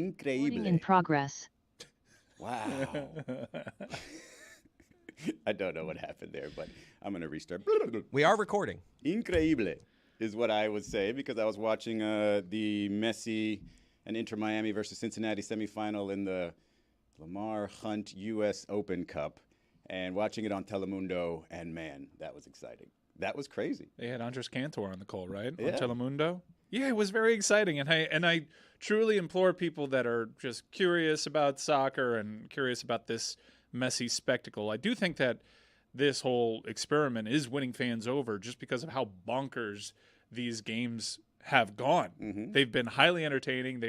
Recording in Increíble. progress. Wow. I don't know what happened there, but I'm going to restart. We are recording. Increíble is what I would say because I was watching the Messi and Inter Miami versus Cincinnati semifinal in the Lamar Hunt U.S. Open Cup and watching it on Telemundo, and man, that was exciting. That was crazy. They had Andres Cantor on the call, right? Yeah. On Telemundo. Yeah, it was very exciting, and I truly implore people that are just curious about soccer and curious about this Messi spectacle. I do think that this whole experiment is winning fans over just because of how bonkers these games have gone. Mm-hmm. They've been highly entertaining.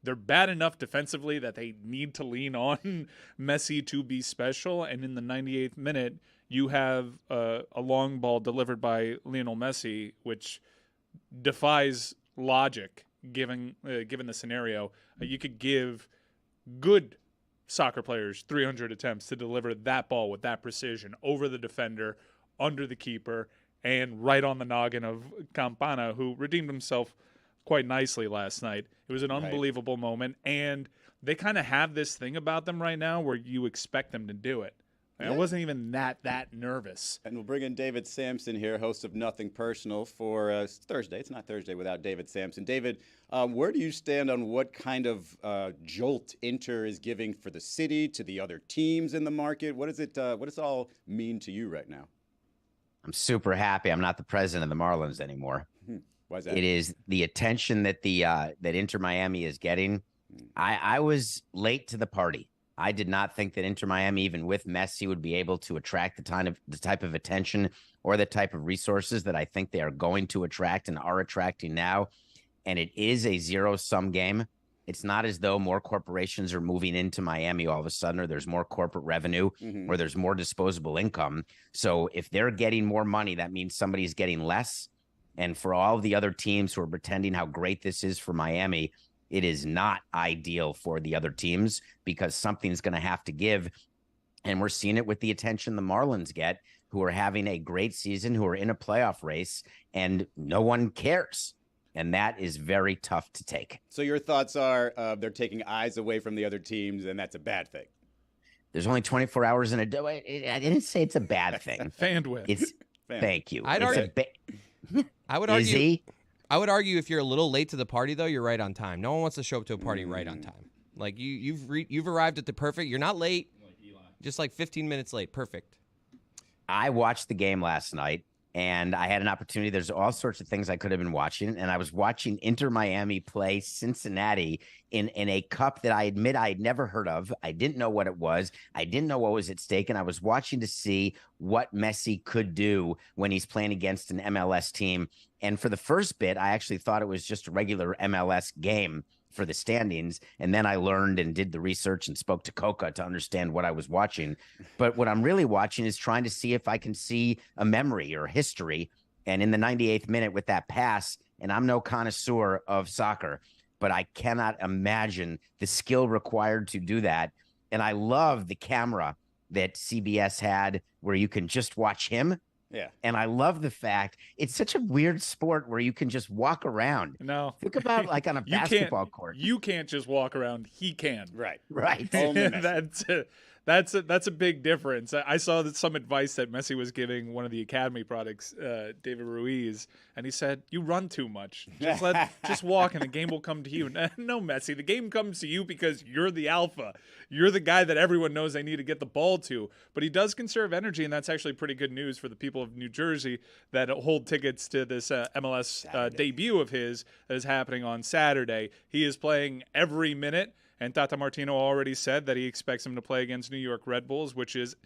They're bad enough defensively that they need to lean on Messi to be special. And in the 98th minute, you have a long ball delivered by Lionel Messi, which defies logic given the scenario. You could give good soccer players 300 attempts to deliver that ball with that precision over the defender, under the keeper, and right on the noggin of Campana, who redeemed himself quite nicely last night. It was an unbelievable moment, and they kind of have this thing about them right now where you expect them to do it. And I wasn't even that nervous. And we'll bring in David Sampson here, host of Nothing Personal, for Thursday. It's not Thursday without David Sampson. David, where do you stand on what kind of jolt Inter is giving for the city, to the other teams in the market? What does it all mean to you right now? I'm super happy I'm not the president of the Marlins anymore. Why is that? It is the attention that that Inter Miami is getting. I was late to the party. I did not think that Inter Miami, even with Messi, would be able to attract the type of attention or the type of resources that I think they are going to attract and are attracting now. And it is a zero-sum game. It's not as though more corporations are moving into Miami all of a sudden, or there's more corporate revenue, or there's more disposable income. So if they're getting more money, that means somebody's getting less. And for all of the other teams who are pretending how great this is for Miami, it is not ideal for the other teams because something's going to have to give. And we're seeing it with the attention the Marlins get, who are having a great season, who are in a playoff race, and no one cares. And that is very tough to take. So your thoughts are they're taking eyes away from the other teams, and that's a bad thing. There's only 24 hours in a day. I didn't say it's a bad thing. Bandwidth. Thank you. I'd argue. I would argue. Izzy? I would argue if you're a little late to the party, though, you're right on time. No one wants to show up to a party right on time. Like you've arrived at the perfect. You're not late. Just like 15 minutes late. Perfect. I watched the game last night, and I had an opportunity. There's all sorts of things I could have been watching, and I was watching Inter Miami play Cincinnati in a cup that I admit I had never heard of. I didn't know what it was. I didn't know what was at stake, and I was watching to see what Messi could do when he's playing against an MLS team. And for the first bit, I actually thought it was just a regular MLS game for the standings. And then I learned and did the research and spoke to Coca to understand what I was watching. But what I'm really watching is trying to see if I can see a memory or history. And in the 98th minute with that pass, and I'm no connoisseur of soccer, but I cannot imagine the skill required to do that. And I love the camera that CBS had where you can just watch him. Yeah. And I love the fact it's such a weird sport where you can just walk around. No. Think about like on a basketball court. You can't just walk around. He can. Right. Right. That's a big difference. I saw some advice that Messi was giving one of the academy products, David Ruiz, and he said, "You run too much. Just walk, and the game will come to you." No, Messi, the game comes to you because you're the alpha. You're the guy that everyone knows they need to get the ball to. But he does conserve energy, and that's actually pretty good news for the people of New Jersey that hold tickets to this MLS debut of his that is happening on Saturday. He is playing every minute. And Tata Martino already said that he expects him to play against New York Red Bulls, which is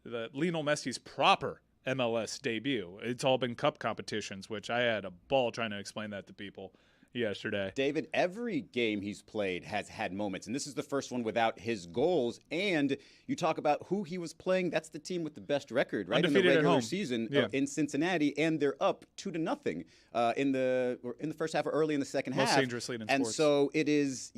Lionel Messi's proper MLS debut. It's all been cup competitions, which I had a ball trying to explain that to people yesterday. David, every game he's played has had moments, and this is the first one without his goals. And you talk about who he was playing. That's the team with the best record, right? Undefeated in the at regular home. season Yeah. in Cincinnati, and they're up 2-0 in the first half or early in the second half. Most dangerous lead in and sports. so it is.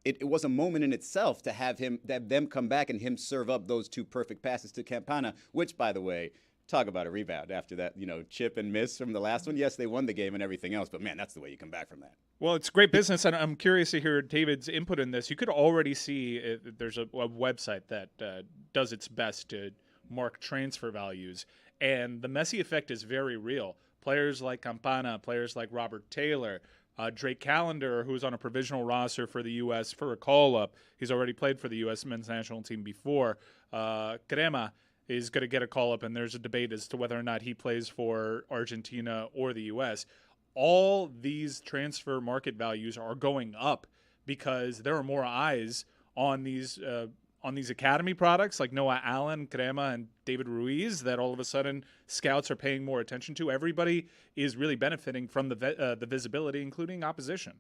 It was a moment in itself to have them come back and him serve up those two perfect passes to Campana, which, by the way, talk about a rebound after that, chip and miss from the last one. Yes, they won the game and everything else, but man, that's the way you come back from that. Well, it's great business, and I'm curious to hear David's input in this. You could already see there's a website that does its best to mark transfer values, and the Messi effect is very real. Players like Campana, players like Robert Taylor, Drake Callender, who's on a provisional roster for the U.S. for a call-up. He's already played for the U.S. men's national team before. Crema is going to get a call-up, and there's a debate as to whether or not he plays for Argentina or the U.S. All these transfer market values are going up because there are more eyes on these academy products like Noah Allen, Crema, and David Ruiz that all of a sudden scouts are paying more attention to. Everybody is really benefiting from the visibility, including opposition.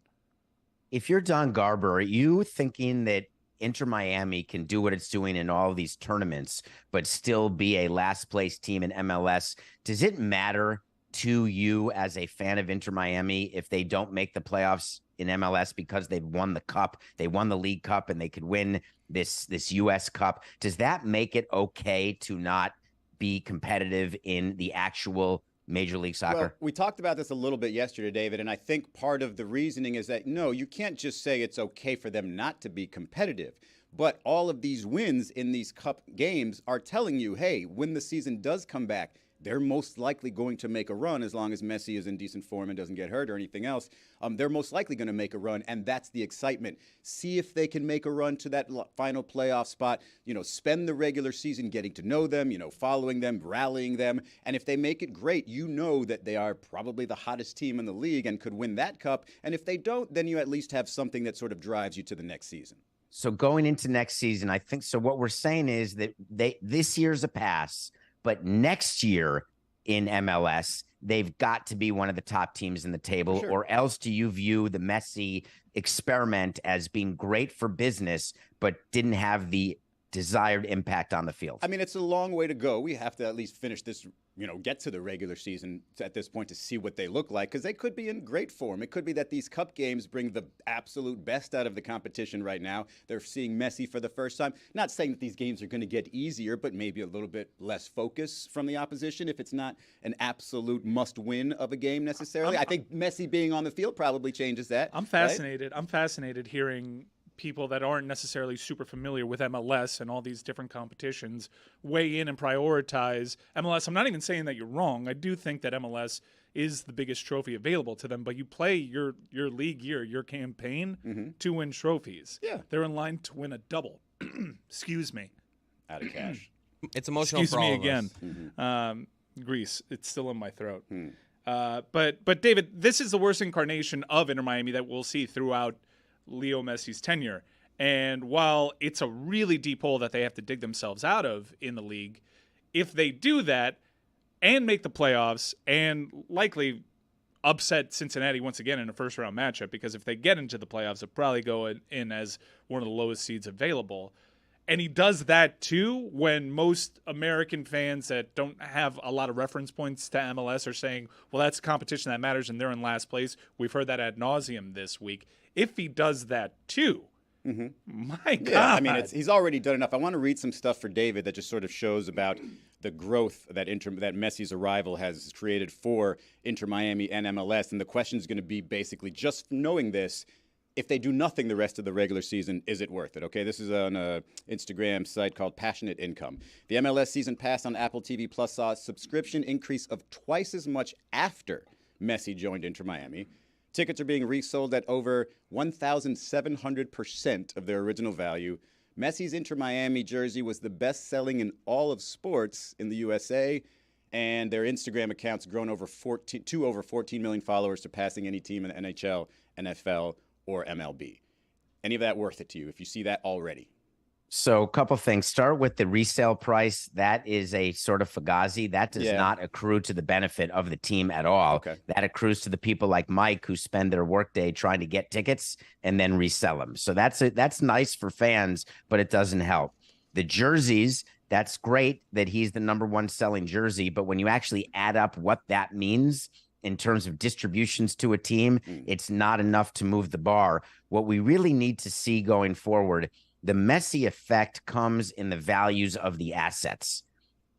If you're Don Garber, are you thinking that Inter Miami can do what it's doing in all these tournaments, but still be a last place team in MLS? Does it matter to you as a fan of Inter Miami if they don't make the playoffs in MLS because they've won the cup, they won the League Cup, and they could win this U.S. Cup? Does that make it okay to not be competitive in the actual Major League Soccer? Well, we talked about this a little bit yesterday, David, and I think part of the reasoning is that, no, you can't just say it's okay for them not to be competitive. But all of these wins in these cup games are telling you, hey, when the season does come back, they're most likely going to make a run as long as Messi is in decent form and doesn't get hurt or anything else. They're most likely going to make a run, and that's the excitement. See if they can make a run to that final playoff spot. Spend the regular season getting to know them, following them, rallying them. And if they make it great, that they are probably the hottest team in the league and could win that cup. And if they don't, then you at least have something that sort of drives you to the next season. So going into next season, I think so. What we're saying is that this year's a pass. But next year in MLS, they've got to be one of the top teams in the table, Sure. Or else do you view the Messi experiment as being great for business, but didn't have the desired impact on the field? I mean, it's a long way to go. We have to at least finish this, get to the regular season at this point to see what they look like, because they could be in great form. It could be that these cup games bring the absolute best out of the competition right now. They're seeing Messi for the first time. Not saying that these games are going to get easier, but maybe a little bit less focus from the opposition if it's not an absolute must-win of a game necessarily. I think Messi being on the field probably changes that. I'm fascinated. Right? I'm fascinated hearing people that aren't necessarily super familiar with MLS and all these different competitions weigh in and prioritize MLS. I'm not even saying that you're wrong. I do think that MLS is the biggest trophy available to them, but you play your league year, your campaign to win trophies. Yeah. They're in line to win a double. Excuse me. Out of cash. It's emotional Excuse for all me of again. us. Greece. It's still in my throat. But David, this is the worst incarnation of Inter Miami that we'll see throughout Leo Messi's tenure. And while it's a really deep hole that they have to dig themselves out of in the league, if they do that and make the playoffs and likely upset Cincinnati once again in a first-round matchup, because if they get into the playoffs, they'll probably go in as one of the lowest seeds available. And he does that too when most American fans that don't have a lot of reference points to MLS are saying, well, that's competition that matters and they're in last place. We've heard that ad nauseum this week. If he does that too, my God. Yeah, I mean, he's already done enough. I want to read some stuff for David that just sort of shows about the growth that Messi's arrival has created for Inter Miami and MLS. And the question is going to be basically, just knowing this, if they do nothing the rest of the regular season, is it worth it? Okay, this is on an Instagram site called Passionate Income. The MLS season pass on Apple TV Plus saw a subscription increase of twice as much after Messi joined Inter Miami. Tickets are being resold at over 1,700% of their original value. Messi's Inter Miami jersey was the best-selling in all of sports in the USA, and their Instagram accounts grown to over 14 million followers, surpassing any team in the NHL, NFL, or MLB. Any of that worth it to you if you see that already? So a couple things. Start with the resale price. That is a sort of fugazi. That does not accrue to the benefit of the team at all. Okay. That accrues to the people like Mike who spend their workday trying to get tickets and then resell them. So that's nice for fans, but it doesn't help. The jerseys, that's great that he's the number one selling jersey, but when you actually add up what that means in terms of distributions to a team, it's not enough to move the bar. What we really need to see going forward, the Messi effect comes in the values of the assets.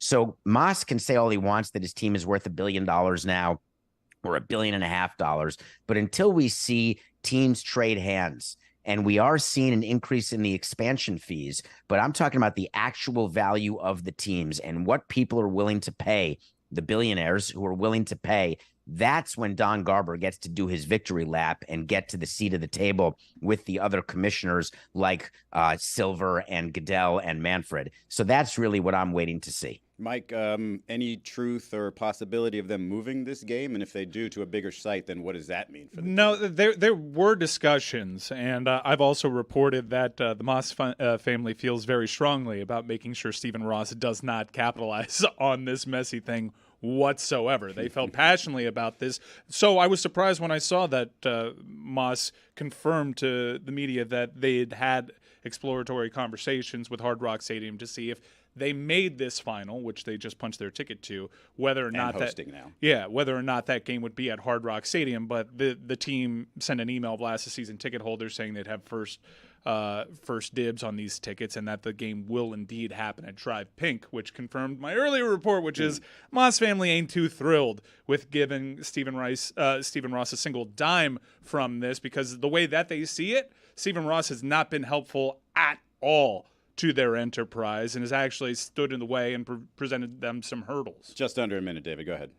So Moss can say all he wants that his team is worth $1 billion now or $1.5 billion. But until we see teams trade hands, and we are seeing an increase in the expansion fees, but I'm talking about the actual value of the teams and what people are willing to pay, the billionaires who are willing to pay. That's when Don Garber gets to do his victory lap and get to the seat of the table with the other commissioners like Silver and Goodell and Manfred. So that's really what I'm waiting to see. Mike, any truth or possibility of them moving this game? And if they do to a bigger site, then what does that mean for the team? There were discussions, and I've also reported that the Moss family feels very strongly about making sure Stephen Ross does not capitalize on this Messi thing whatsoever. They felt passionately about this. So I was surprised when I saw that Moss confirmed to the media that they had exploratory conversations with Hard Rock Stadium to see if they made this final, which they just punched their ticket to, whether or not whether or not that game would be at Hard Rock Stadium. But the team sent an email blast to season ticket holders saying they'd have first dibs on these tickets, and that the game will indeed happen at Drive Pink, which confirmed my earlier report, which is Moss family ain't too thrilled with giving Stephen Ross a single dime from this, because the way that they see it, Stephen Ross has not been helpful at all to their enterprise and has actually stood in the way and presented them some hurdles. Just under a minute, David. Go ahead.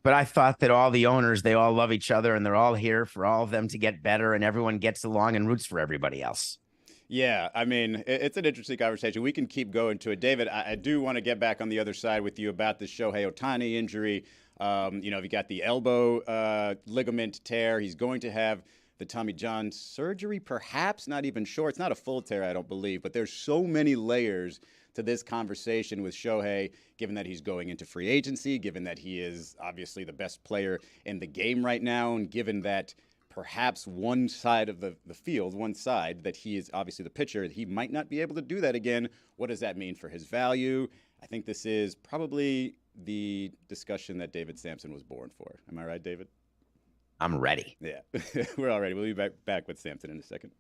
But I thought that all the owners, they all love each other and they're all here for all of them to get better and everyone gets along and roots for everybody else. Yeah, I mean, it's an interesting conversation. We can keep going to it. David, I do want to get back on the other side with you about the Shohei Ohtani injury. If you got the elbow ligament tear, he's going to have the Tommy John surgery, perhaps, not even sure. It's not a full tear, I don't believe, but there's so many layers to this conversation with Shohei, given that he's going into free agency, given that he is obviously the best player in the game right now, and given that perhaps one side of the field, that he is obviously the pitcher, he might not be able to do that again. What does that mean for his value? I think this is probably the discussion that David Sampson was born for. Am I right, David? I'm ready. Yeah, we're all ready. We'll be back with Sampson in a second.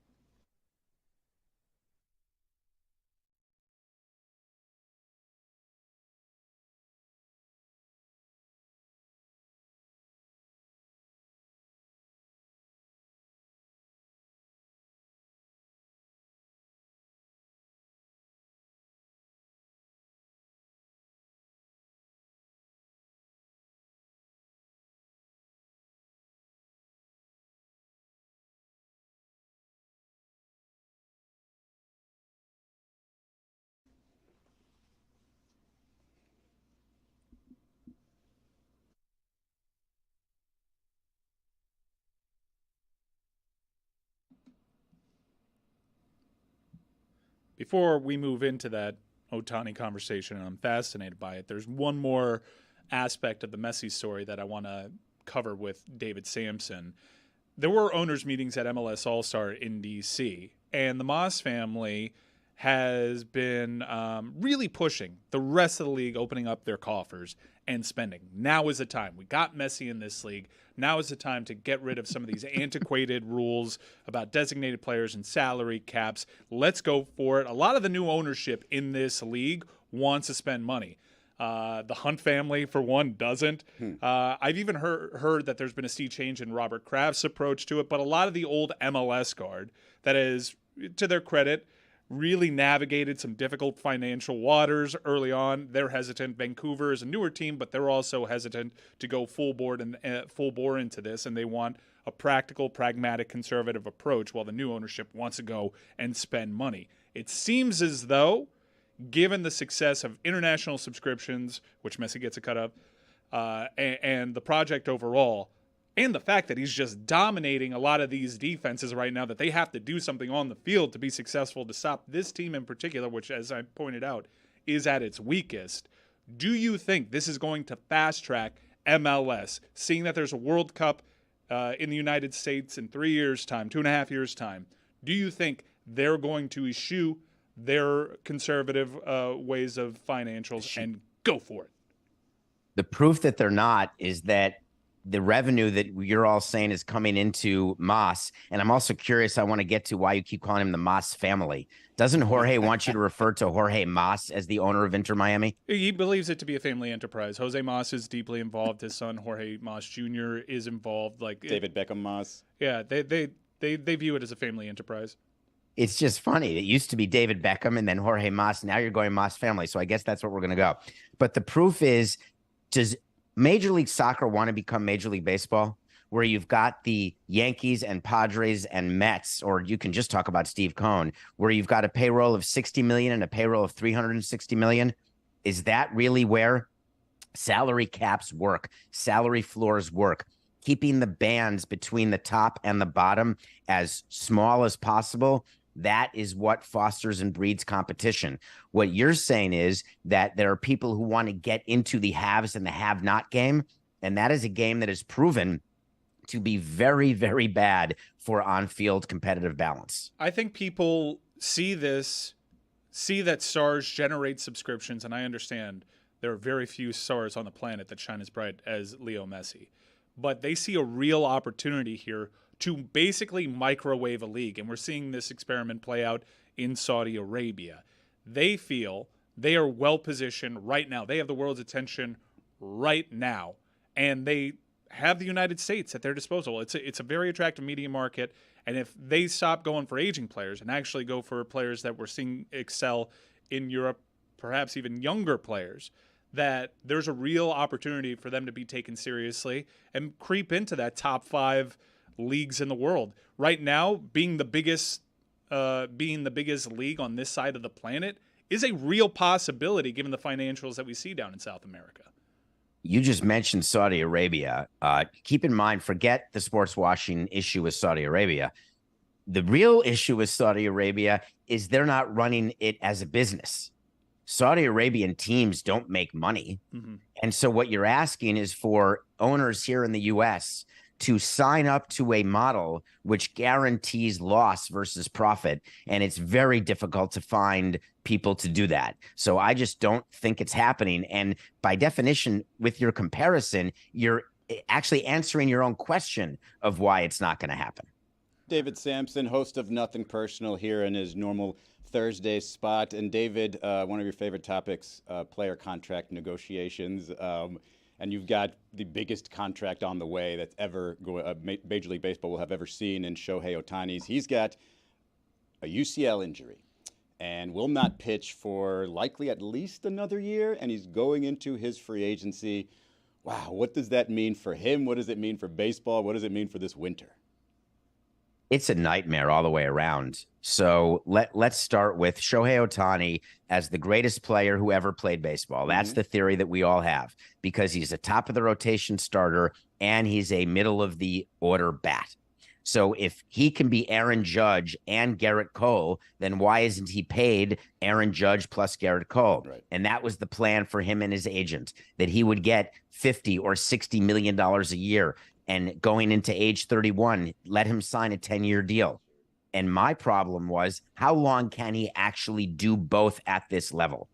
Before we move into that Ohtani conversation, and I'm fascinated by it, there's one more aspect of the Messi story that I want to cover with David Sampson. There were owners' meetings at MLS All-Star in D.C., and the Moss family has been really pushing the rest of the league, opening up their coffers and spending. Now is the time. We got Messi in this league. Now is the time to get rid of some of these antiquated rules about designated players and salary caps. Let's go for it. A lot of the new ownership in this league wants to spend money. The Hunt family, for one, doesn't. I've even heard that there's been a sea change in Robert Kraft's approach to it, but a lot of the old MLS guard, that is, to their credit, really navigated some difficult financial waters early on. They're hesitant. Vancouver is a newer team, but they're also hesitant to go full bore into this, and they want a practical, pragmatic, conservative approach, while the new ownership wants to go and spend money. It seems as though, given the success of international subscriptions, which Messi gets a cut of, and the project overall, and the fact that he's just dominating a lot of these defenses right now, that they have to do something on the field to be successful to stop this team in particular, which, as I pointed out, is at its weakest. Do you think this is going to fast-track MLS, seeing that there's a World Cup in the United States in 3 years' time, 2.5 years' time? Do you think they're going to eschew their conservative ways of financials and go for it? The proof that they're not is that the revenue that you're all saying is coming into Moss. And I'm also curious, I want to get to why you keep calling him the Moss family. Doesn't Jorge want you to refer to Jorge Moss as the owner of Inter Miami? He believes it to be a family enterprise. Jose Moss is deeply involved. His son, Jorge Moss Jr., is involved. Like David Beckham Moss. Yeah, they view it as a family enterprise. It's just funny. It used to be David Beckham and then Jorge Moss. Now you're going Moss family. So I guess that's what we're going to go. But the proof is, does Major League Soccer want to become Major League Baseball, where you've got the Yankees and Padres and Mets, or you can just talk about Steve Cohen, where you've got a payroll of 60 million and a payroll of 360 million? Is that really where salary caps work, salary floors work? Keeping the bands between the top and the bottom as small as possible, that is what fosters and breeds competition. What you're saying is that there are people who want to get into the haves and the have-not game, and that is a game that is proven to be very, very bad for on-field competitive balance. I think people see that stars generate subscriptions, and I understand there are very few stars on the planet that shine as bright as Leo Messi. But they see a real opportunity here to basically microwave a league. And we're seeing this experiment play out in Saudi Arabia. They feel they are well positioned right now. They have the world's attention right now. And they have the United States at their disposal. It's a very attractive media market. And if they stop going for aging players and actually go for players that we're seeing excel in Europe, perhaps even younger players, that there's a real opportunity for them to be taken seriously and creep into that top 5 leagues in the world. Right now, being the biggest league on this side of the planet is a real possibility given the financials that we see down in South America. You just mentioned Saudi Arabia. Keep in mind, forget the sports washing issue with Saudi Arabia. The real issue with Saudi Arabia is they're not running it as a business. Saudi Arabian teams don't make money. Mm-hmm. And so what you're asking is for owners here in the U.S. to sign up to a model which guarantees loss versus profit. And it's very difficult to find people to do that. So I just don't think it's happening. And by definition, with your comparison, you're actually answering your own question of why it's not going to happen. David Sampson, host of Nothing Personal, here in his normal Thursday spot. And David, one of your favorite topics, player contract negotiations. And you've got the biggest contract on the way that's ever Major League Baseball will have ever seen in Shohei Ohtani's. He's got a UCL injury and will not pitch for likely at least another year. And he's going into his free agency. Wow, what does that mean for him? What does it mean for baseball? What does it mean for this winter? It's a nightmare all the way around. So let's start with Shohei Ohtani as the greatest player who ever played baseball. That's the theory that we all have, because he's a top of the rotation starter and he's a middle of the order bat. So if he can be Aaron Judge and Garrett Cole, then why isn't he paid Aaron Judge plus Garrett Cole? Right. And that was the plan for him and his agent, that he would get $50 or $60 million a year. And going into age 31, let him sign a 10-year deal. And my problem was, how long can he actually do both at this level?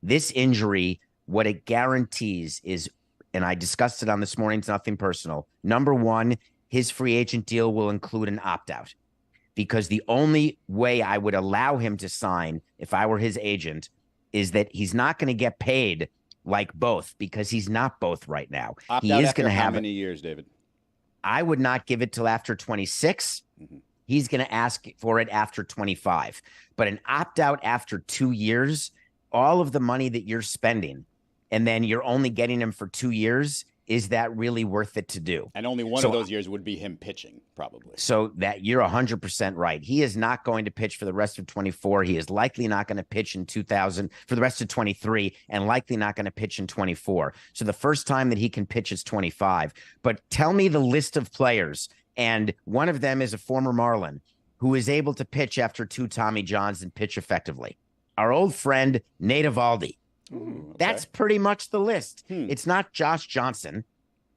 This injury, what it guarantees is, and I discussed it on this morning's Nothing Personal, number one, his free agent deal will include an opt-out, because the only way I would allow him to sign if I were his agent is that he's not going to get paid like both, because he's not both right now. He is going to have how many years, David? I would not give it till after 26. Mm-hmm. He's going to ask for it after 25. But an opt-out after 2 years, all of the money that you're spending, and then you're only getting him for 2 years, is that really worth it to do? And only one of those years would be him pitching, probably. So that you're 100% right. He is not going to pitch for the rest of 24. He is likely not going to pitch in 2000 for the rest of 23, and likely not going to pitch in 24. So the first time that he can pitch is 25. But tell me the list of players, and one of them is a former Marlin who is able to pitch after 2 Tommy Johns and pitch effectively. Our old friend Nate Eovaldi. Ooh, okay. That's pretty much the list. It's not Josh Johnson,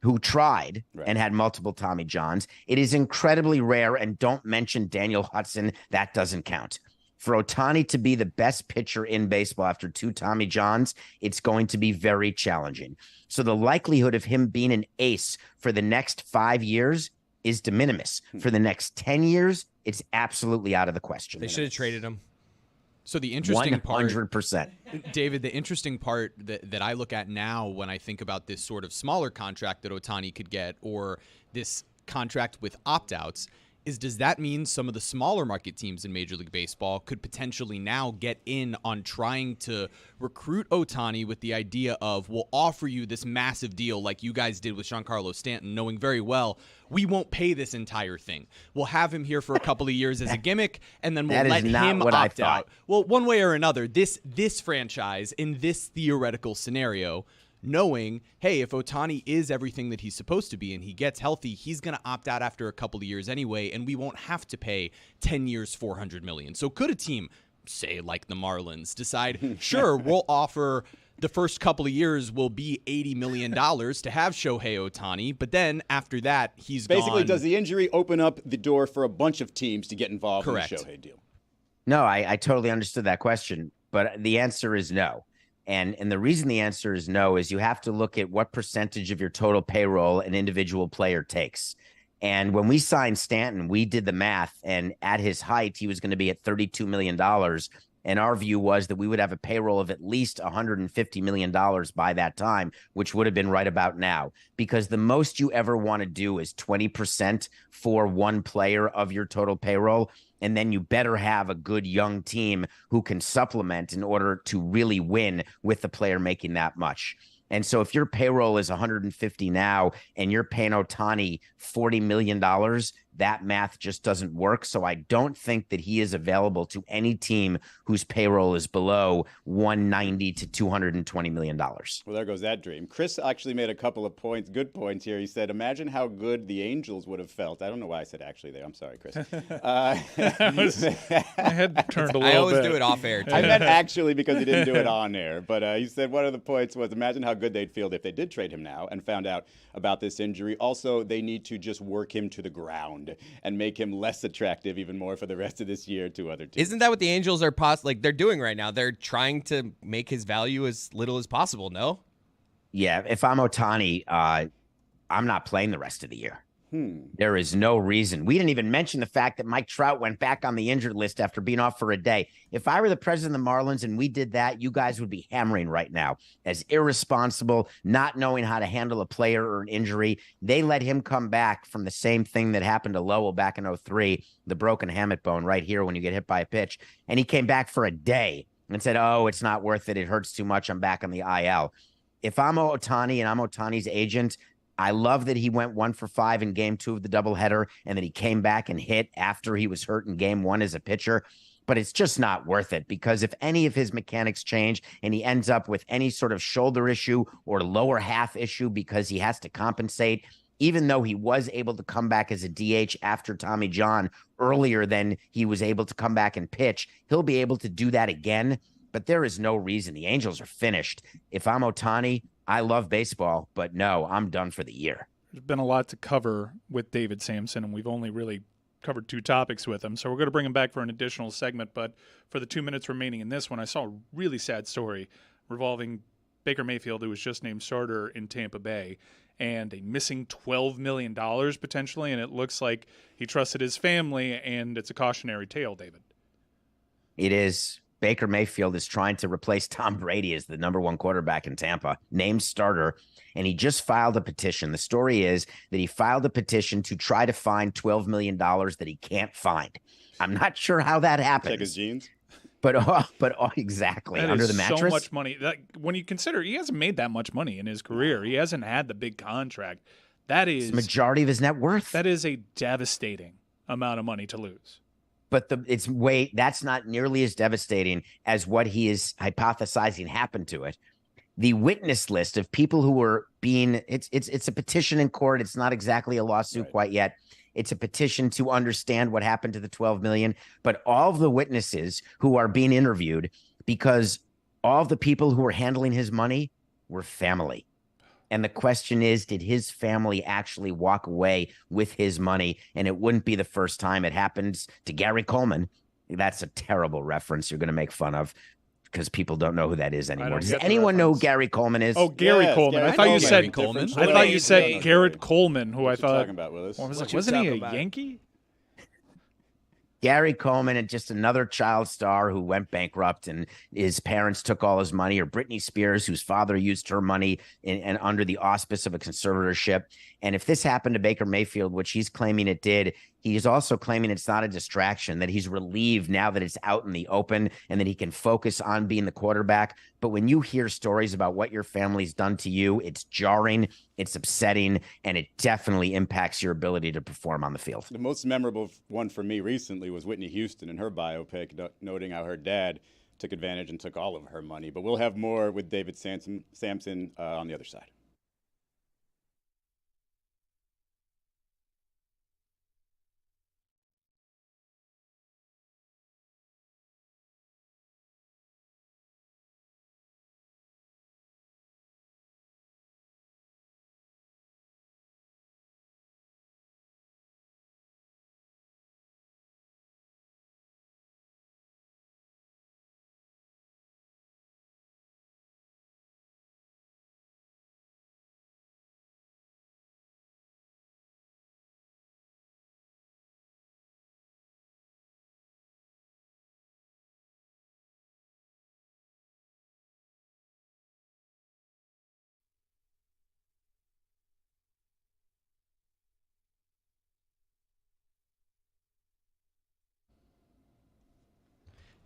who tried and had multiple Tommy Johns. It is incredibly rare, and don't mention Daniel Hudson. That doesn't count. For Ohtani to be the best pitcher in baseball after 2 Tommy Johns, it's going to be very challenging. So the likelihood of him being an ace for the next 5 years is de minimis. For the next 10 years, it's absolutely out of the question. They should have traded him. So the interesting 100%. David, the interesting part that I look at now when I think about this sort of smaller contract that Ohtani could get, or this contract with opt-outs, is does that mean some of the smaller market teams in Major League Baseball could potentially now get in on trying to recruit Ohtani with the idea of, we'll offer you this massive deal like you guys did with Giancarlo Stanton, knowing very well we won't pay this entire thing. We'll have him here for a couple of years as a gimmick, and then we'll let him opt out. Well, one way or another, this franchise in this theoretical scenario, knowing, hey, if Ohtani is everything that he's supposed to be and he gets healthy, he's going to opt out after a couple of years anyway, and we won't have to pay 10 years, $400 million. So could a team, say like the Marlins, decide, sure, we'll offer the first couple of years will be $80 million to have Shohei Ohtani, but then after that, he's basically gone. Does the injury open up the door for a bunch of teams to get involved Correct. in the Shohei deal? No, I totally understood that question, but the answer is no. And the reason the answer is no is you have to look at what percentage of your total payroll an individual player takes. And when we signed Stanton, we did the math, and at his height, he was going to be at $32 million. And our view was that we would have a payroll of at least $150 million by that time, which would have been right about now, because the most you ever want to do is 20% for one player of your total payroll. And then you better have a good young team who can supplement in order to really win with the player making that much. And so if your payroll is 150 now and you're paying Ohtani $40 million, that math just doesn't work. So I don't think that he is available to any team whose payroll is below 190 to $220 million. Well, there goes that dream. Chris actually made a couple of points, good points here. He said, imagine how good the Angels would have felt. I don't know why I said actually there. I'm sorry, Chris. My head turned a little bit. I always do it off air, too. I meant actually because he didn't do it on air. But he said one of the points was, imagine how good they'd feel if they did trade him now and found out about this injury. Also, they need to just work him to the ground and make him less attractive even more for the rest of this year to other teams. Isn't that what the Angels are they're doing right now? They're trying to make his value as little as possible, no? Yeah, if I'm Ohtani, I'm not playing the rest of the year. There is no reason. We didn't even mention the fact that Mike Trout went back on the injured list after being off for a day. If I were the president of the Marlins and we did that, you guys would be hammering right now as irresponsible, not knowing how to handle a player or an injury. They let him come back from the same thing that happened to Lowell back in 2003, the broken hamate bone right here when you get hit by a pitch. And he came back for a day and said, oh, it's not worth it. It hurts too much. I'm back on the IL. If I'm Ohtani and I'm Ohtani's agent, I love that he went 1 for 5 in game 2 of the doubleheader and that he came back and hit after he was hurt in game 1 as a pitcher. But it's just not worth it, because if any of his mechanics change and he ends up with any sort of shoulder issue or lower half issue because he has to compensate, even though he was able to come back as a DH after Tommy John earlier than he was able to come back and pitch, he'll be able to do that again. But there is no reason. The Angels are finished. If I'm Ohtani, I love baseball, but no, I'm done for the year. There's been a lot to cover with David Samson, and we've only really covered 2 topics with him. So we're going to bring him back for an additional segment. But for the 2 minutes remaining in this one, I saw a really sad story revolving Baker Mayfield, who was just named starter in Tampa Bay, and a missing $12 million potentially. And it looks like he trusted his family, and it's a cautionary tale, David. It is. Baker Mayfield is trying to replace Tom Brady as the #1 quarterback in Tampa, named starter, and he just filed a petition. The story is that he filed a petition to try to find $12 million that he can't find. I'm not sure how that happens. Check his jeans. But exactly. That Under is the mattress. so much money. When you consider he hasn't made that much money in his career, he hasn't had the big contract. That is It's the majority of his net worth. That is a devastating amount of money to lose. But that's not nearly as devastating as what he is hypothesizing happened to it. The witness list of people who were it's a petition in court. It's not exactly a lawsuit quite yet. It's a petition to understand what happened to the 12 million. But all of the witnesses who are being interviewed, because all of the people who were handling his money were family. And the question is, did his family actually walk away with his money? And it wouldn't be the first time. It happens to Gary Coleman. That's a terrible reference you're going to make fun of because people don't know who that is anymore. don't Does get the anyone know who reference. Gary Coleman is? Oh, Gary Yes, Coleman. Gary I thought you Coleman. said Gary Coleman. I thought you Wait, said no. Garrett Coleman, who I What you thought talking about, Willis? wasn't you he a talking about? Yankee? Gary Coleman and just another child star who went bankrupt and his parents took all his money, or Britney Spears, whose father used her money and under the auspice of a conservatorship. And if this happened to Baker Mayfield, which he's claiming it did, he is also claiming it's not a distraction, that he's relieved now that it's out in the open and that he can focus on being the quarterback. But when you hear stories about what your family's done to you, it's jarring, it's upsetting, and it definitely impacts your ability to perform on the field. The most memorable one for me recently was Whitney Houston in her biopic, noting how her dad took advantage and took all of her money. But we'll have more with David Sampson on the other side.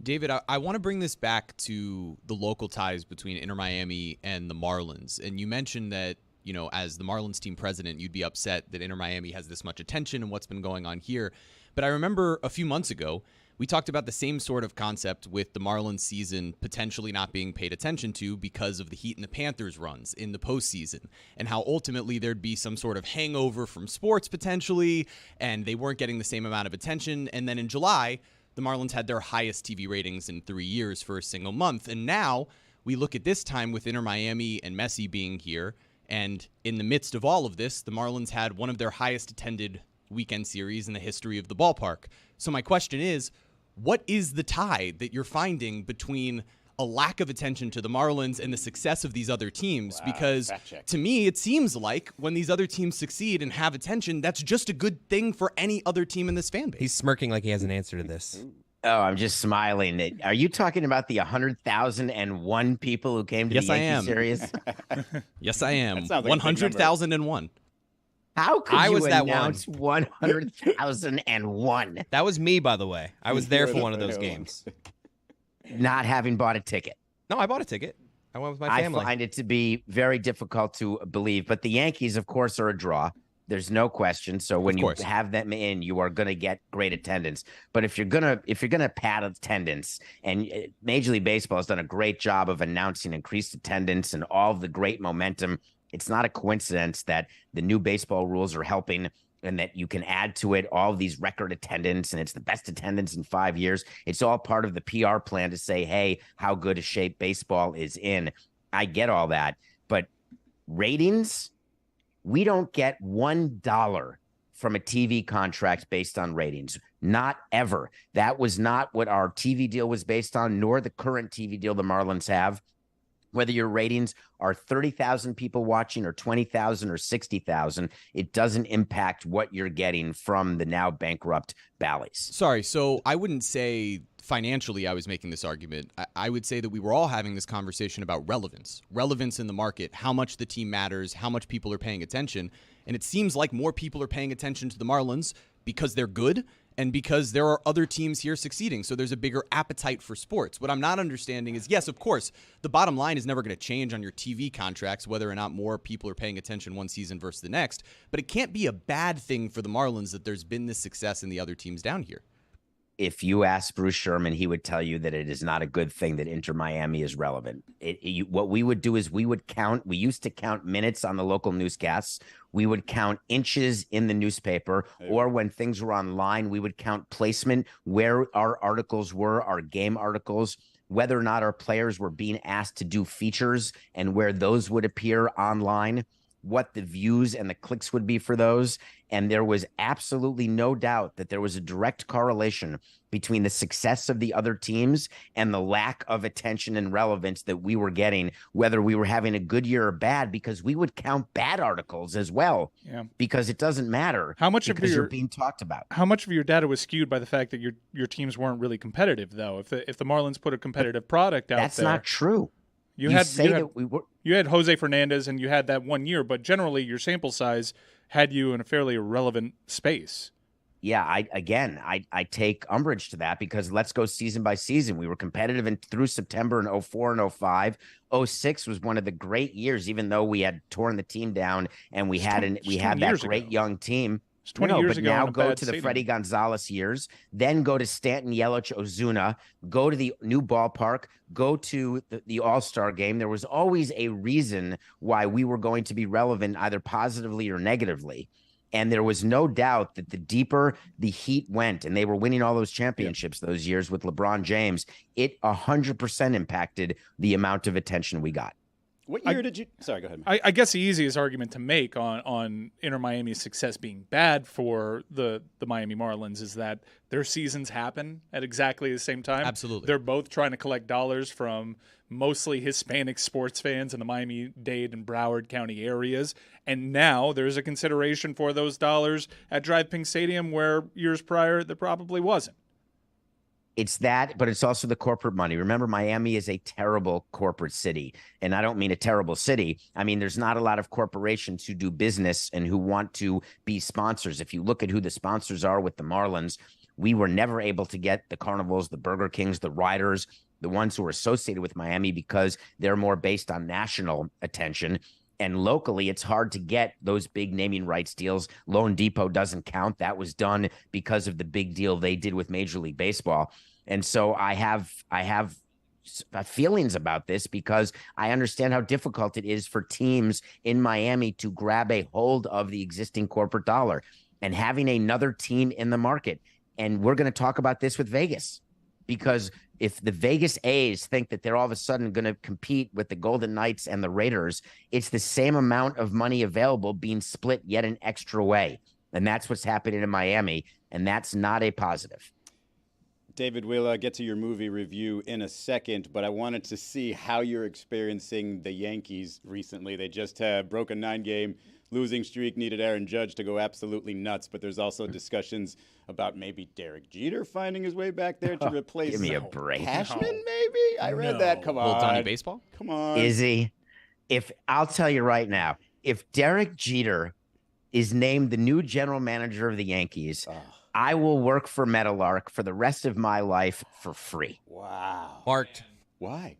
David, I want to bring this back to the local ties between Inter Miami and the Marlins. And you mentioned that, you know, as the Marlins team president, you'd be upset that Inter Miami has this much attention and what's been going on here. But I remember a few months ago, we talked about the same sort of concept with the Marlins season potentially not being paid attention to because of the Heat and the Panthers runs in the postseason, and how ultimately there'd be some sort of hangover from sports potentially, and they weren't getting the same amount of attention. And then in July, the Marlins had their highest TV ratings in 3 years for a single month. And now we look at this time with Inter Miami and Messi being here. And in the midst of all of this, the Marlins had one of their highest attended weekend series in the history of the ballpark. So my question is, what is the tie that you're finding between a lack of attention to the Marlins and the success of these other teams? Wow, because fact check. to me, it seems like when these other teams succeed and have attention, that's just a good thing for any other team in this fan base. He's smirking like he has an answer to this. Oh, I'm just smiling. Are you talking about the 100,001 people who came to Yes, the I Yankee am. series? Yes, I am. That sounds like a big number. 100,001. How could I you was that one. announce 100,001 That was me, by the way. I was there for one of those Really? games. not having bought a ticket? No, I bought a ticket. I went with my family. I find it to be very difficult to believe, but the Yankees, of course, are a draw. There's no question. So when you course. have them in, you are going to get great attendance. But if you're gonna pad attendance, and Major League Baseball has done a great job of announcing increased attendance and all of the great momentum, it's not a coincidence that the new baseball rules are helping, and that you can add to it all of these record attendance, and it's the best attendance in 5 years. It's all part of the PR plan to say, hey, how good a shape baseball is in. I get all that, but ratings, we don't get $1 from a TV contract based on ratings. Not ever. That was not what our TV deal was based on, nor the current TV deal the Marlins have. Whether your ratings are 30,000 people watching or 20,000 or 60,000, it doesn't impact what you're getting from the now bankrupt Bally's. Sorry, so I wouldn't say financially I was making this argument. I would say that we were all having this conversation about relevance in the market, how much the team matters, how much people are paying attention. And it seems like more people are paying attention to the Marlins because they're good and because there are other teams here succeeding. So there's a bigger appetite for sports. What I'm not understanding is, yes, of course, the bottom line is never going to change on your TV contracts, whether or not more people are paying attention one season versus the next. But it can't be a bad thing for the Marlins that there's been this success in the other teams down here. If you ask Bruce Sherman, he would tell you that it is not a good thing that Inter Miami is relevant. What we would do is we used to count minutes on the local newscasts. We would count inches in the newspaper, or when things were online, we would count placement, where our articles were, our game articles, whether or not our players were being asked to do features and where those would appear online. what the views and the clicks would be for those. And there was absolutely no doubt that there was a direct correlation between the success of the other teams and the lack of attention and relevance that we were getting, whether we were having a good year or bad, because we would count bad articles as well. Yeah. Because it doesn't matter How much because of you're being talked about. How much of your data was skewed by the fact that your teams weren't really competitive, though? If the Marlins put a competitive product out That's there, not true. You had Jose Fernandez and you had that 1 year, but generally your sample size had you in a fairly irrelevant space. Yeah, I take umbrage to that because let's go season by season. We were competitive through September in 04 and 05. 06 was one of the great years, even though we had torn the team down and we had that great young team. It's 20 years ago. Now in a go bad to the stadium. Freddie Gonzalez years, then go to Stanton, Yelich, Ozuna, go to the new ballpark, go to the All-Star game. There was always a reason why we were going to be relevant, either positively or negatively. And there was no doubt that the deeper the Heat went, and they were winning all those championships those years with LeBron James, it 100% impacted the amount of attention we got. What year did you? Sorry, go ahead. I guess the easiest argument to make on Inter Miami's success being bad for the Miami Marlins is that their seasons happen at exactly the same time. Absolutely. They're both trying to collect dollars from mostly Hispanic sports fans in the Miami-Dade and Broward County areas. And now there's a consideration for those dollars at Drive Pink Stadium where years prior there probably wasn't. It's that, but it's also the corporate money. Remember, Miami is a terrible corporate city. And I don't mean a terrible city. I mean, there's not a lot of corporations who do business and who want to be sponsors. If you look at who the sponsors are with the Marlins, we were never able to get the Carnivals, the Burger Kings, the Riders, the ones who are associated with Miami because they're more based on national attention. And locally, it's hard to get those big naming rights deals. Lone Depot doesn't count. That was done because of the big deal they did with Major League Baseball. And so I have feelings about this because I understand how difficult it is for teams in Miami to grab a hold of the existing corporate dollar and having another team in the market. And we're going to talk about this with Vegas because if the Vegas A's think that they're all of a sudden going to compete with the Golden Knights and the Raiders, it's the same amount of money available being split yet an extra way. And that's what's happening in Miami. And that's not a positive. David, we'll get to your movie review in a second, but I wanted to see how you're experiencing the Yankees recently. They just broke a 9-game losing streak, needed Aaron Judge to go absolutely nuts, but there's also discussions about maybe Derek Jeter finding his way back there to replace Give me a break. Cashman, maybe? I read that. Come on. Little Donnie Baseball? Come on. Izzy, I'll tell you right now, if Derek Jeter is named the new general manager of the Yankees, I will work for Metalark for the rest of my life for free. Wow. Marked. Why?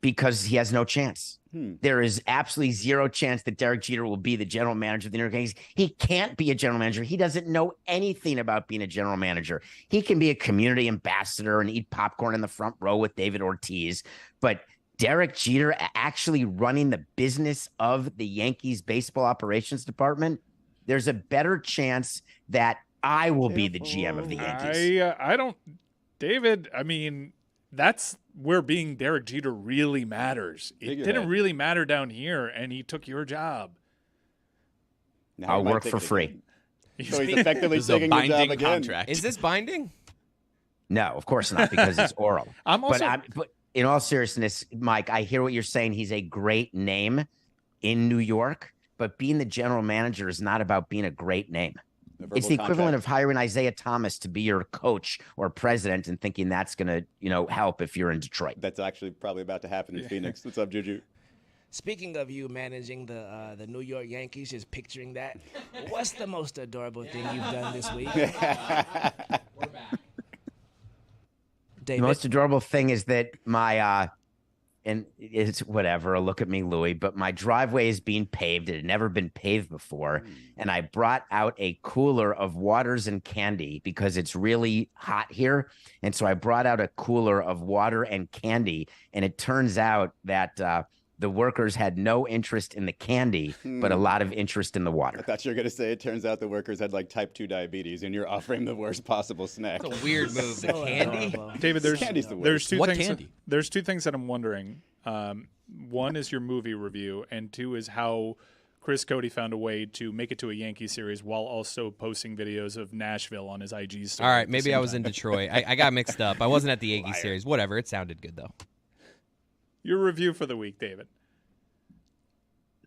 Because he has no chance. There is absolutely zero chance that Derek Jeter will be the general manager of the New York Yankees. He can't be a general manager. He doesn't know anything about being a general manager. He can be a community ambassador and eat popcorn in the front row with David Ortiz. But Derek Jeter actually running the business of the Yankees baseball operations department, there's a better chance that I will be the GM of the Yankees. I don't, David. I mean, that's where being Derek Jeter really matters. It didn't really matter down here, and he took your job. Now I'll work for free. So he's effectively This is a taking your job binding again. contract. Is this binding? No, of course not, because it's oral. But in all seriousness, Mike, I hear what you're saying. He's a great name in New York, but being the general manager is not about being a great name. It's the equivalent of hiring Isaiah Thomas to be your coach or president and thinking that's going to, help if you're in Detroit. That's actually probably about to happen in Phoenix. What's up, Juju? Speaking of you managing the New York Yankees, just picturing that, what's the most adorable thing you've done this week? We're back. David? The most adorable thing is that my and it's whatever, look at me, Louie, but my driveway is being paved. It had never been paved before. And I brought out a cooler of waters and candy because it's really hot here. And so I brought out a cooler of water and candy. And it turns out that the workers had no interest in the candy, but a lot of interest in the water. I thought you were going to say it turns out the workers had like type 2 diabetes and you're offering the worst possible snack. It's a weird move. The candy. David, Candy's the there's worst. two What things. candy? There's two things that I'm wondering. One is your movie review, and two is how Chris Cody found a way to make it to a Yankee series while also posting videos of Nashville on his IG story. All right, at the maybe same I was time. in Detroit. I got mixed up. I wasn't at the Yankee series. Whatever. It sounded good though. Your review for the week, David.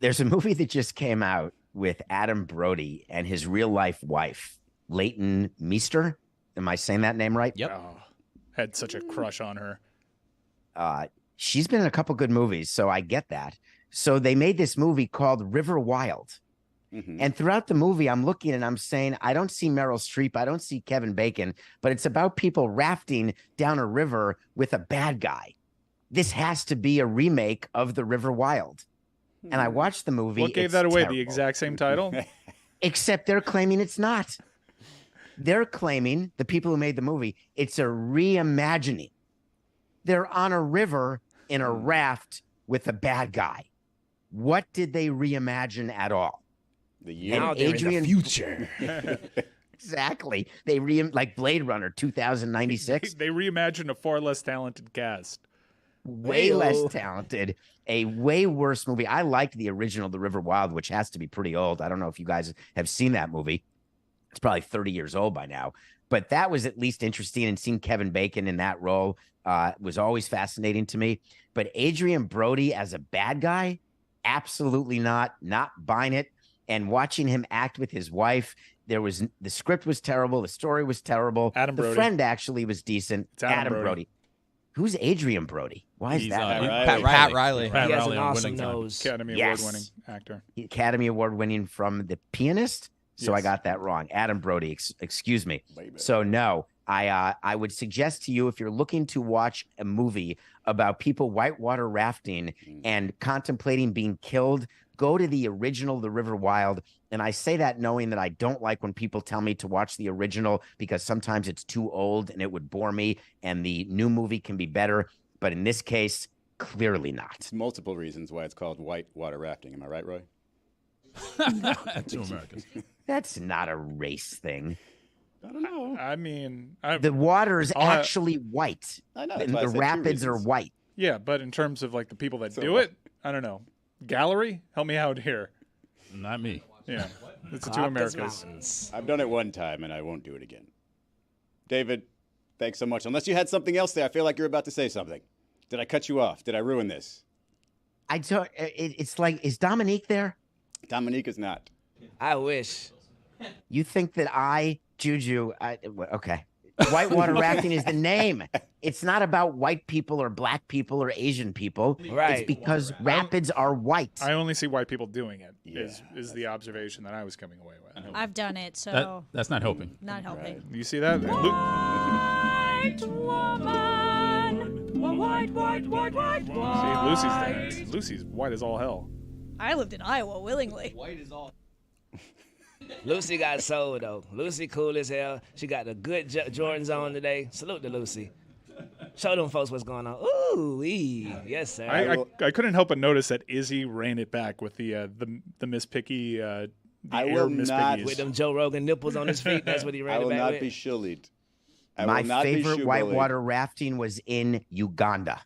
There's a movie that just came out with Adam Brody and his real life wife, Leighton Meester. Am I saying that name right? Yep. Oh, had such a crush on her. She's been in a couple good movies, so I get that. So they made this movie called River Wild. And throughout the movie, I'm looking and I'm saying, I don't see Meryl Streep. I don't see Kevin Bacon, but it's about people rafting down a river with a bad guy. This has to be a remake of The River Wild. And I watched the movie. What gave It's that away? terrible. The exact same title? Except they're claiming it's not. They're claiming, the people who made the movie, it's a reimagining. They're on a river in a raft with a bad guy. What did they reimagine at all? The year. Now they're in the future. Exactly. They like Blade Runner 2096. They reimagined a far less talented cast. Way less talented, a way worse movie. I liked the original, The River Wild, which has to be pretty old. I don't know if you guys have seen that movie. It's probably 30 years old by now, but that was at least interesting, and seeing Kevin Bacon in that role was always fascinating to me. But Adrian Brody as a bad guy, absolutely not buying it. And watching him act with his wife, the script was terrible. The story was terrible. Adam the Brody. friend actually was decent. It's Adam Brody. Who's Adrian Brody? Why is He's, that? Pat Riley. Pat He has Riley an on awesome Winning Time. nose. Academy Yes. Award-winning actor. Academy Award winning from The Pianist. So I Yes. got that wrong. Adam Brody, excuse me. Baby. So no, I would suggest to you, if you're looking to watch a movie about people whitewater rafting and contemplating being killed, go to the original, The River Wild. And I say that knowing that I don't like when people tell me to watch the original, because sometimes it's too old and it would bore me, and the new movie can be better. But in this case, clearly not. It's multiple reasons why it's called whitewater rafting. Am I right, Roy? Two Americans. That's not a race thing. I don't know. I mean, The water is I'll have- actually white. I know. that's And why I the said two rapids are reasons. white. yeah, but in terms of like the people that So do it, I don't know. Gallery, help me out here. Not me. Yeah, it's the two Caucasus Americas. Mountains. I've done it one time, and I won't do it again. David, thanks so much. Unless you had something else there, I feel like you're about to say something. Did I cut you off? Did I ruin this? It's like, is Dominique there? Dominique is not. I wish. You think that Juju, okay. Whitewater rafting is the name. It's not about white people or black people or Asian people. Right. It's because rapids are white. I only see white people doing it. Yeah, Is the observation that I was coming away with. I've done it, so That's not helping. not helping. You see that? White woman, white. See, Lucy's done it. Lucy's white as all hell. I lived in Iowa willingly. Lucy got sold though. Lucy cool as hell. She got the good Jordans on today. Salute to Lucy. Show them folks what's going on. Ooh, yes sir. I couldn't help but notice that Izzy ran it back with the Miss Picky. The I Air will Miss not- Piggies. with them Joe Rogan nipples on his feet. That's what he I ran it will back not with. be shillied. I My will not be favorite shoe-bullied. whitewater rafting was in Uganda.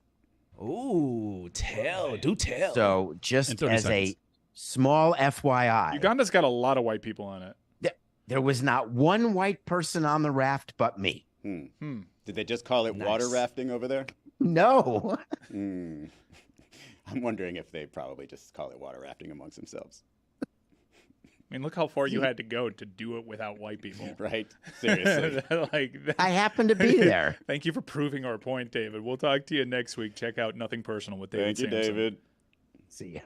Ooh, do tell. So just In 30 as seconds. a small FYI, Uganda's got a lot of white people on it. there was not one white person on the raft but me. Did they just call it water Nice. rafting over there? No. I'm wondering if they probably just call it water rafting amongst themselves. I mean, look how far you had to go to do it without white people. Right? Seriously. I happened to be there. Thank you for proving our point, David. We'll talk to you next week. Check out Nothing Personal with David Thank you, Sampson. David. See ya.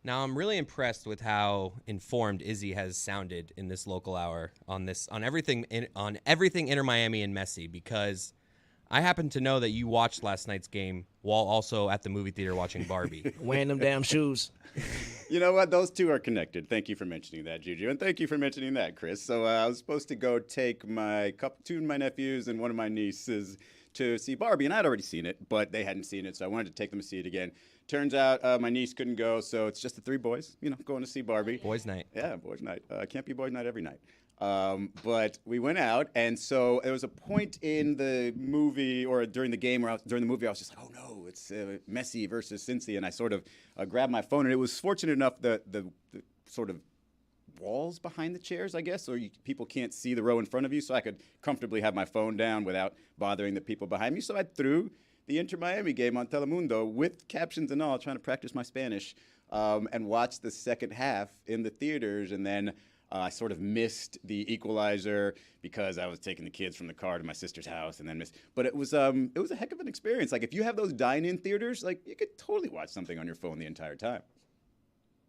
Now I'm really impressed with how informed Izzy has sounded in this local hour on everything Inter Miami and Messi, because I happen to know that you watched last night's game while also at the movie theater watching Barbie. Wearing them damn shoes. You know what? Those two are connected. Thank you for mentioning that, Juju. And thank you for mentioning that, Chris. So I was supposed to go take two of my nephews and one of my nieces to see Barbie. And I'd already seen it, but they hadn't seen it. So I wanted to take them to see it again. Turns out my niece couldn't go. So it's just the three boys, going to see Barbie. Boys' night. Yeah, boys' night. Can't be boys' night every night. But we went out, and so there was a point in the movie or during the game or during the movie, I was just like, oh no, it's Messi versus Cincy, and I sort of grabbed my phone, and it was fortunate enough that the sort of walls behind the chairs, I guess, so people can't see the row in front of you, so I could comfortably have my phone down without bothering the people behind me. So I threw the Inter Miami game on Telemundo with captions and all, trying to practice my Spanish, and watched the second half in the theaters, and then I sort of missed the equalizer because I was taking the kids from the car to my sister's house, and then missed. But it was a heck of an experience. Like, if you have those dine-in theaters, like, you could totally watch something on your phone the entire time.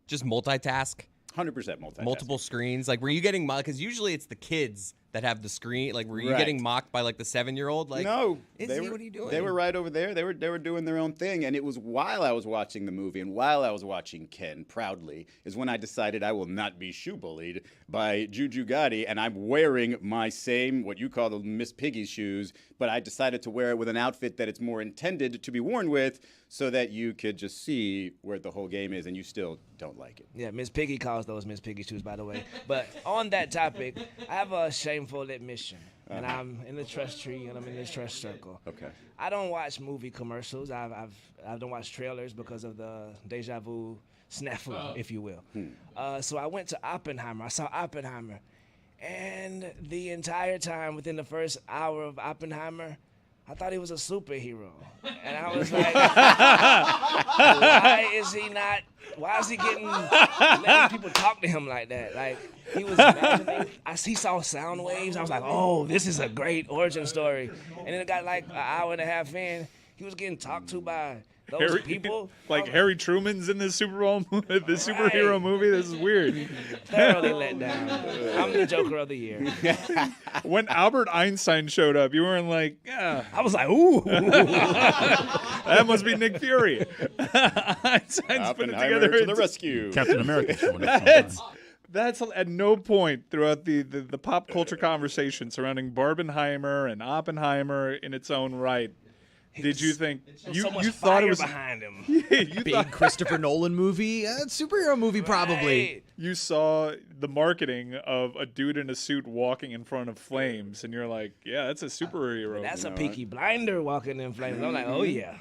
Just multitask. 100% multitasking. Multiple screens. Like, were you getting mocked? Because usually it's the kids that have the screen. Like, were you getting mocked by like the 7-year-old? Like, no, Izzy, what are you doing? They were right over there. They were doing their own thing, and it was while I was watching the movie and while I was watching Ken proudly is when I decided I will not be shoe bullied by Juju Gotti, and I'm wearing my same what you call the Miss Piggy's shoes, but I decided to wear it with an outfit that it's more intended to be worn with, so that you could just see where the whole game is, and you still don't like it. Yeah, Miss Piggy calls those Miss Piggy shoes, by the way. But on that topic, I have a shameful admission. And I'm in the trust tree, and I'm in this trust circle. Okay. I don't watch movie commercials. I don't watch trailers because of the deja vu snafu, if you will. So I went to Oppenheimer. I saw Oppenheimer. And the entire time, within the first hour of Oppenheimer, I thought he was a superhero. And I was like, why is he letting people talk to him like that? Like, he was imagining, he saw sound waves. I was like, oh, this is a great origin story. And then it got like an hour and a half in, he was getting talked to by those people. Like Harry Truman's in this superhero movie. This is weird. Thoroughly let down. I'm the Joker of the year. When Albert Einstein showed up, you weren't like, yeah. I was like, ooh. That must be Nick Fury. Einstein's put it together to the rescue. Captain America showing up. That's at no point throughout the pop culture conversation surrounding Barbenheimer and Oppenheimer in its own right. Did you think you thought it was behind him? Big Christopher Nolan movie, superhero movie probably. Right. You saw the marketing of a dude in a suit walking in front of flames, and you're like, yeah, that's a superhero. That's a Peaky Blinder walking in flames. I'm like, oh yeah.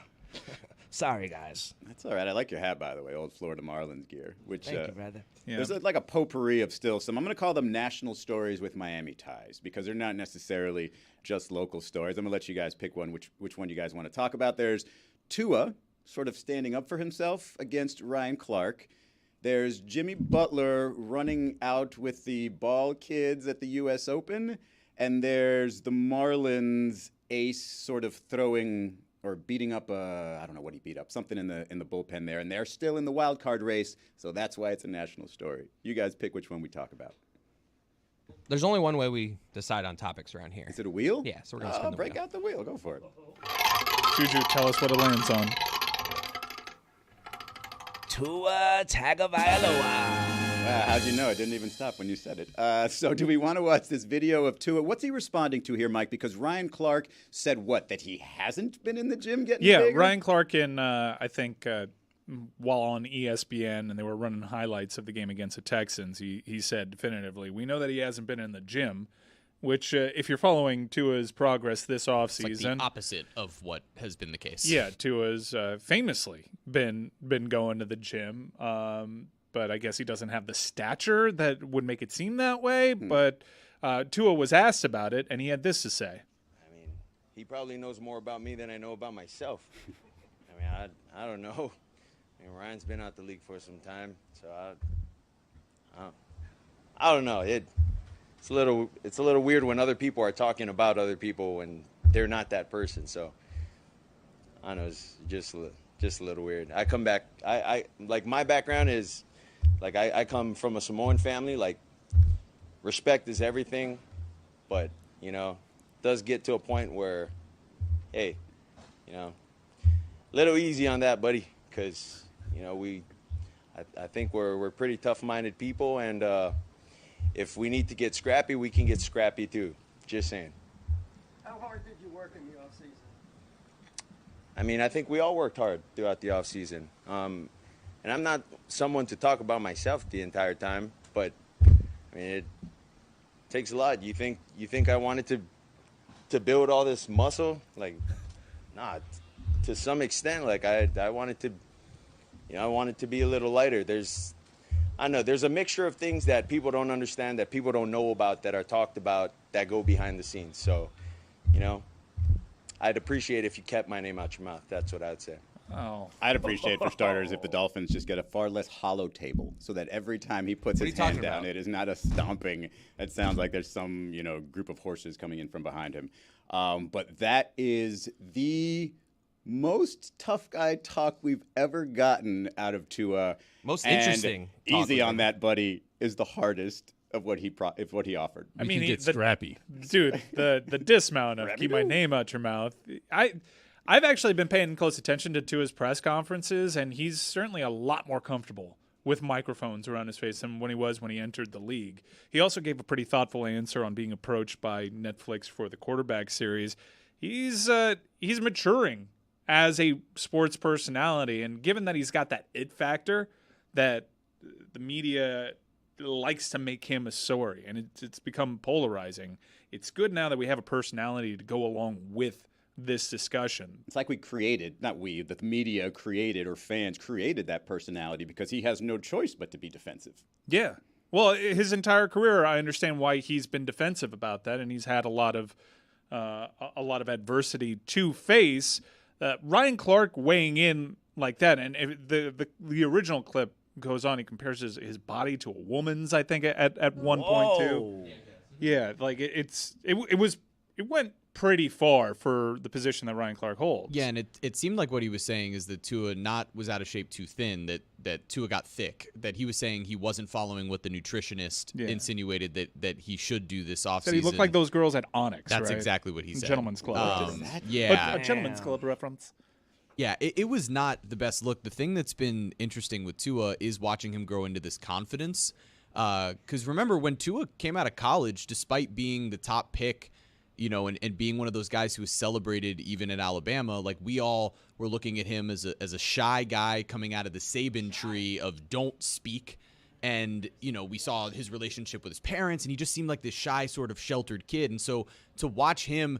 Sorry, guys. That's all right. I like your hat, by the way, old Florida Marlins gear. Which Thank you, brother. Yeah. There's like a potpourri of still some. I'm going to call them national stories with Miami ties because they're not necessarily just local stories. I'm going to let you guys pick one, which one you guys want to talk about. There's Tua sort of standing up for himself against Ryan Clark. There's Jimmy Butler running out with the ball kids at the U.S. Open. And there's the Marlins ace sort of throwing or beating up I don't know what he beat up, something in the bullpen there, and they're still in the wild card race, so that's why it's a national story. You guys pick which one we talk about. There's only one way we decide on topics around here. Is it a wheel? Yeah, so we're gonna spin the break wheel. out the wheel. Go for it. Juju, tell us what it lands on. Tua Tagovailoa. Wow, how'd you know? It didn't even stop when you said it. So do we want to watch this video of Tua? What's he responding to here, Mike? Because Ryan Clark said what? That he hasn't been in the gym getting bigger? Ryan Clark I think, while on ESPN and they were running highlights of the game against the Texans, he said definitively, we know that he hasn't been in the gym, which if you're following Tua's progress this offseason. It's like the opposite of what has been the case. Yeah, Tua's famously been going to the gym. But I guess he doesn't have the stature that would make it seem that way. But Tua was asked about it, and he had this to say. I mean, he probably knows more about me than I know about myself. I mean, I don't know. I mean, Ryan's been out the league for some time, so I don't know. It's a little weird when other people are talking about other people when they're not that person. So I don't know, it's just a little weird. I come back, I like, my background is, like, I come from a Samoan family. Like, respect is everything, but, you know, it does get to a point where, hey, you know, little easy on that, buddy, because, you know, I think we're pretty tough-minded people, and if we need to get scrappy, we can get scrappy too. Just saying. How hard did you work in the off season? I mean, I think we all worked hard throughout the off season. And I'm not someone to talk about myself the entire time, but I mean, it takes a lot. You think I wanted to build all this muscle? Like, nah. To some extent, like I wanted to, you know, I wanted to be a little lighter. I know there's a mixture of things that people don't understand, that people don't know about, that are talked about, that go behind the scenes. So, you know, I'd appreciate if you kept my name out your mouth. That's what I'd say. Oh, I'd appreciate, for starters, if the Dolphins just get a far less hollow table, so that every time he puts his hand down, it is not a stomping. It sounds like there's some, you know, group of horses coming in from behind him. But that is the most tough guy talk we've ever gotten out of Tua. Most And interesting. Easy on that, buddy, is the hardest of what he offered. I mean, he gets scrappy. Dude, the dismount of keep my name out your mouth. I've actually been paying close attention to his press conferences, and he's certainly a lot more comfortable with microphones around his face than when he entered the league. He also gave a pretty thoughtful answer on being approached by Netflix for the quarterback series. He's maturing as a sports personality, and given that he's got that it factor that the media likes to make him a story, and it's become polarizing, it's good now that we have a personality to go along with this discussion. It's like the media created, or fans created, that personality, because he has no choice but to be defensive. Yeah. Well, his entire career, I understand why he's been defensive about that, and he's had a lot of adversity to face. Ryan Clark weighing in like that, and the original clip goes on. He compares his body to a woman's, I think, at one point too. Yeah, like it went pretty far for the position that Ryan Clark holds. Yeah, and it seemed like what he was saying is that Tua was out of shape too thin, that Tua got thick, that he was saying he wasn't following what the nutritionist insinuated that he should do this offseason. Said he looked like those girls at Onyx. That's right? exactly what he said. Gentleman's Club. Yeah. A Gentleman's Club reference. Yeah, it was not the best look. The thing that's been interesting with Tua is watching him grow into this confidence. Because remember, when Tua came out of college, despite being the top pick, you know, and being one of those guys who was celebrated even in Alabama, like, we all were looking at him as a shy guy coming out of the Saban tree of don't speak. And, you know, we saw his relationship with his parents, and he just seemed like this shy, sort of sheltered kid. And so to watch him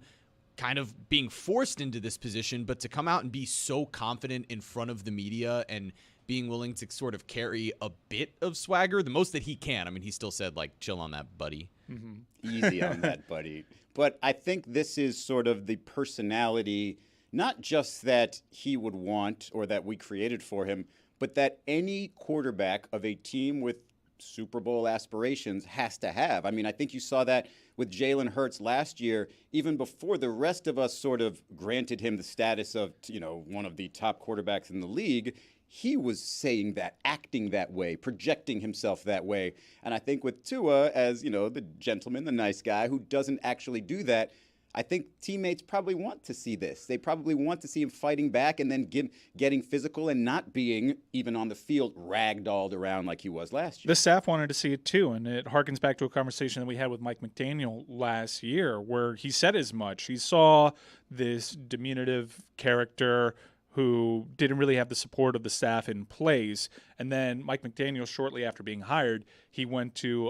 kind of being forced into this position, but to come out and be so confident in front of the media and being willing to sort of carry a bit of swagger, the most that he can. I mean, he still said, like, chill on that, buddy. Mm-hmm. Easy on that, buddy. But I think this is sort of the personality, not just that he would want or that we created for him, but that any quarterback of a team with Super Bowl aspirations has to have. I mean, I think you saw that with Jalen Hurts last year, even before the rest of us sort of granted him the status of, you know, one of the top quarterbacks in the league. He was saying that, acting that way, projecting himself that way. And I think with Tua, as, you know, the gentleman, the nice guy who doesn't actually do that, I think teammates probably want to see this. They probably want to see him fighting back and then getting physical and not being, even on the field, ragdolled around like he was last year. The staff wanted to see it too, and it harkens back to a conversation that we had with Mike McDaniel last year where he said as much. He saw this diminutive character who didn't really have the support of the staff in place. And then Mike McDaniel, shortly after being hired, he went to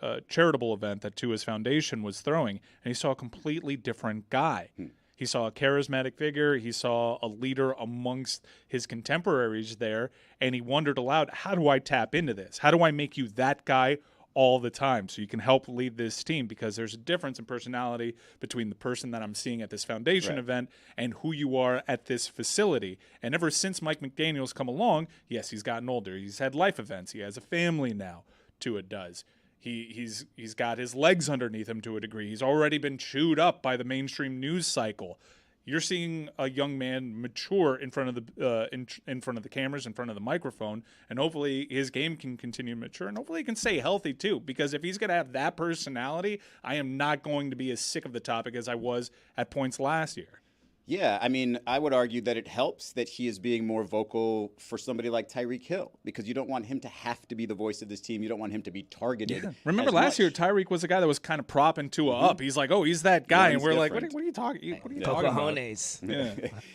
a charitable event that Tua's foundation was throwing, and he saw a completely different guy. He saw a charismatic figure. He saw a leader amongst his contemporaries there, and he wondered aloud, how do I tap into this? How do I make you that guy all the time so you can help lead this team? Because there's a difference in personality between the person that I'm seeing at this foundation event and who you are at this facility. And ever since Mike McDaniel's come along, yes, he's gotten older. He's had life events. He has a family now. Tua does. He's got his legs underneath him to a degree. He's already been chewed up by the mainstream news cycle. you're seeing a young man mature in front of the in front of the cameras, in front of the microphone, and hopefully his game can continue to mature, and hopefully he can stay healthy too. Because if he's going to have that personality, I am not going to be as sick of the topic as I was at points last year. Yeah, I mean, I would argue that it helps that he is being more vocal for somebody like Tyreek Hill, because you don't want him to have to be the voice of this team. You don't want him to be targeted. Yeah. Remember as last much. year, Tyreek was the guy that was kind of propping Tua up. He's like, oh, he's that guy. And we're like, what are you talking What are you talking about? Yeah.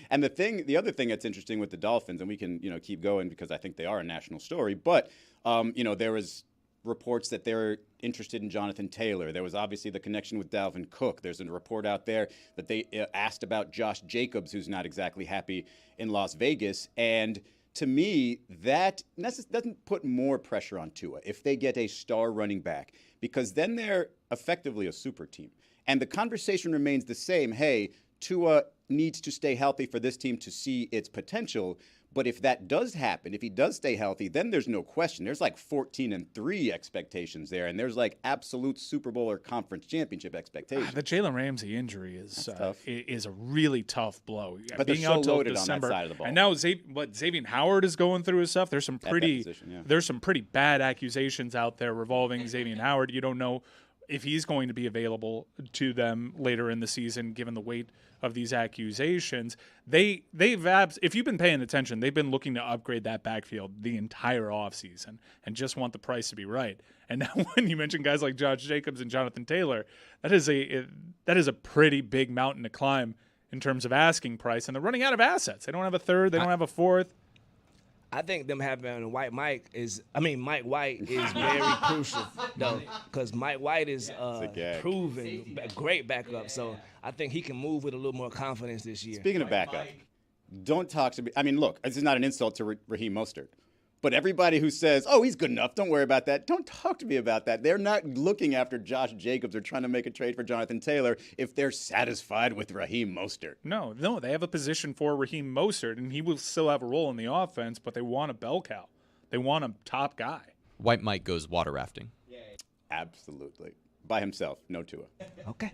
And the other thing that's interesting with the Dolphins, and we can, keep going because I think they are a national story, but, there was reports that they're interested in Jonathan Taylor. There was obviously the connection with Dalvin Cook. There's a report out there that they asked about Josh Jacobs, who's not exactly happy in Las Vegas. And to me, that doesn't put more pressure on Tua if they get a star running back, because then they're effectively a super team. And the conversation remains the same. Hey, Tua needs to stay healthy for this team to see its potential. But if that does happen, if he does stay healthy, then there's no question. There's like 14-3 expectations there, and there's like absolute Super Bowl or conference championship expectations. The Jalen Ramsey injury is a really tough blow. But being they're so out till loaded December, on that side of the ball. And now Xavier Howard is going through his stuff. There's some pretty position, there's some pretty bad accusations out there revolving Xavier Howard. You don't know if he's going to be available to them later in the season, given the weight of these accusations. If you've been paying attention, they've been looking to upgrade that backfield the entire offseason and just want the price to be right. And now when you mention guys like Josh Jacobs and Jonathan Taylor, that is a pretty big mountain to climb in terms of asking price, and they're running out of assets. They don't have a third, they don't have a fourth. I think them having Mike White is very crucial, though, because Mike White is proven a great backup. So I think he can move with a little more confidence this year. Speaking of backup, don't talk to me. I mean, look, this is not an insult to Raheem Mostert. But everybody who says, oh, he's good enough, don't worry about that, don't talk to me about that. They're not looking after Josh Jacobs or trying to make a trade for Jonathan Taylor if they're satisfied with Raheem Mostert. No, they have a position for Raheem Mostert, and he will still have a role in the offense, but they want a bell cow. They want a top guy. White Mike goes water rafting. Absolutely. By himself, no Tua. Okay.